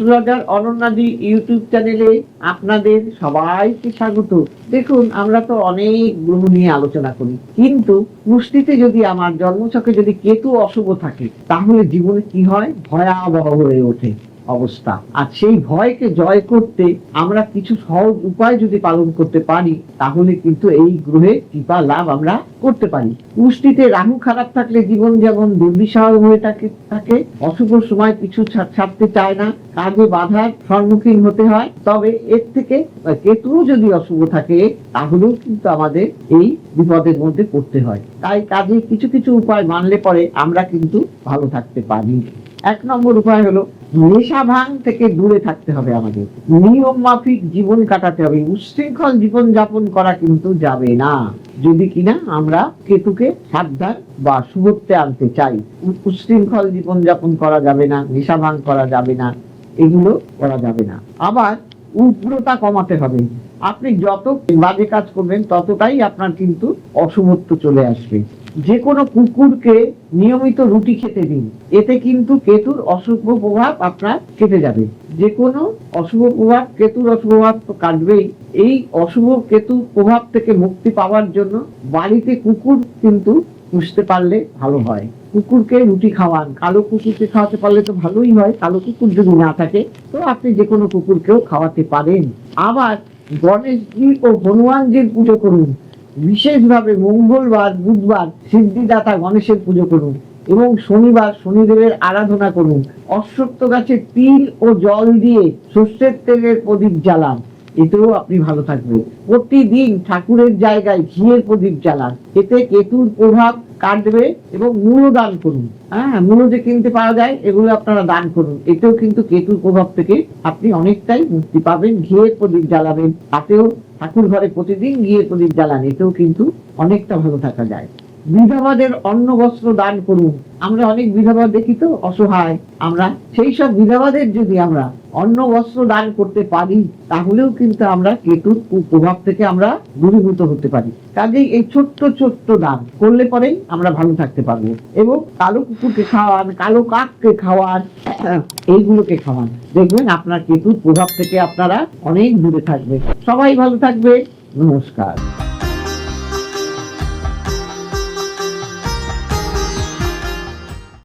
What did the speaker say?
Astrologer অনন্যাদি YouTube চ্যানেলে আপনাদের সবাইকে স্বাগত। দেখুন, আমরা তো অনেক গ্রহ নিয়ে আলোচনা করি, কিন্তু পুষ্টিতে যদি আমার জন্মছকে যদি কেতু অশুভ থাকে, তাহলে জীবনে কি হয়? ভয়াবহ হয়ে ওঠে অবস্থা। আর সেই ভয়কে জয় করতে আমরা কিছু সহজ উপায় যদি পালন করতে পারি, তাহলে কিন্তু এই গ্রহে কৃপা লাভ আমরা করতে পারি। পুষ্টিতে রাহু খারাপ থাকলে জীবন যেমন দুর্বিষহ হয়ে থাকে, অশুভ সময় কিছু ছাড়তে চায় না, কাজে বাধার সম্মুখীন হতে হয়। তবে এর থেকে কেতুও যদি অশুভ থাকে, তাহলেও কিন্তু আমাদের এই বিপদের মধ্যে পড়তে হয়। তাই কাজে কিছু কিছু উপায় মানলে পরে আমরা কিন্তু ভালো থাকতে পারি। 1 নম্বর উপায় হলো নেশা ভাঙ থেকে দূরে থাকতে হবে। আমাদের নিয়ম মাফিক জীবন কাটাতে হবে। উচ্ছৃঙ্খল জীবন যাপন করা কিন্তু যাবে না, যদি কিনা আমরা কেতুকে সাবধান বা শুভত্বে আনতে চাই। উচ্ছৃঙ্খল জীবন যাপন করা যাবে না, নেশা ভাঙ করা যাবে না, এগুলো করা যাবে না। আবার উগ্রতা কমাতে হবে। আপনি যত বাজে কাজ করবেন, ততটাই আপনার কিন্তু অশুভত্ব চলে আসবে। যে কোনো কুকুরকে নিয়মিত রুটি খেতে দিন, এতে কিন্তু কেতুর অশুভ প্রভাব আপনার কেটে যাবে। যে কোনো অশুভ প্রভাব, কেতুর অশুভ প্রভাব তো কাটবেই। এই অশুভ কেতুর প্রভাব থেকে মুক্তি পাওয়ার জন্য বাড়িতে কুকুর কিন্তু পুষতে পারলে ভালো হয়। কুকুরকে রুটি খাওয়ান। কালো কুকুরকে খাওয়াতে পারলে তো ভালোই হয়। কালো কুকুর যদি না থাকে, তো আপনি যে কোনো কুকুরকেও খাওয়াতে পারেন। আবার গণেশজি ও হনুমানজির পুজো করুন। বিশেষভাবে মঙ্গলবার, বুধবার সিদ্ধিদাতা গণেশের পুজো করুন এবং শনিবার শনিদেবের আরাধনা করুন। অশ্বত্থ গাছে তিল ও জল দিয়ে সর্ষের তেলের প্রদীপ জ্বালান, এতেও আপনি ভালো থাকবেন। প্রতিদিন ঠাকুরের জায়গায় ঘিয়ের প্রদীপ জ্বালান, এতে কেতুর প্রভাব কাটবে। এবং মূলো দান করুন। মূলো যে কিনতে পাওয়া যায়, এগুলো আপনারা দান করুন, এতেও কিন্তু কেতুর প্রভাব থেকে আপনি অনেকটাই মুক্তি পাবেন। ঘিয়ের প্রদীপ জ্বালাবেন, তাতেও ঠাকুর ঘরে প্রতিদিন ঘিয়ের প্রদীপ জ্বালান, এতেও কিন্তু অনেকটা ভালো থাকা যায়। বিধবাদের অন্ন বস্ত্র দান করুন। আমরা অনেক বিধবা দেখি তো, অসহায়। আমরা সেই সব বিধবাদের যদি আমরা অন্ন বস্ত্র দান করতে পারি, তাহলেও কিন্তু আমরা কেতুর প্রভাব থেকে আমরা দূরীভূত হতে পারি। কাজেই এই ছোট্ট ছোট্ট দান করলে পরেই আমরা ভালো থাকতে পারবো। এবং কালো কুকুরকে খাওয়ান, কালো কাককে খাওয়ান, এইগুলোকে খাওয়ান, দেখবেন আপনার কেতুর প্রভাব থেকে আপনারা অনেক দূরে থাকবে। সবাই ভালো থাকবে। নমস্কার।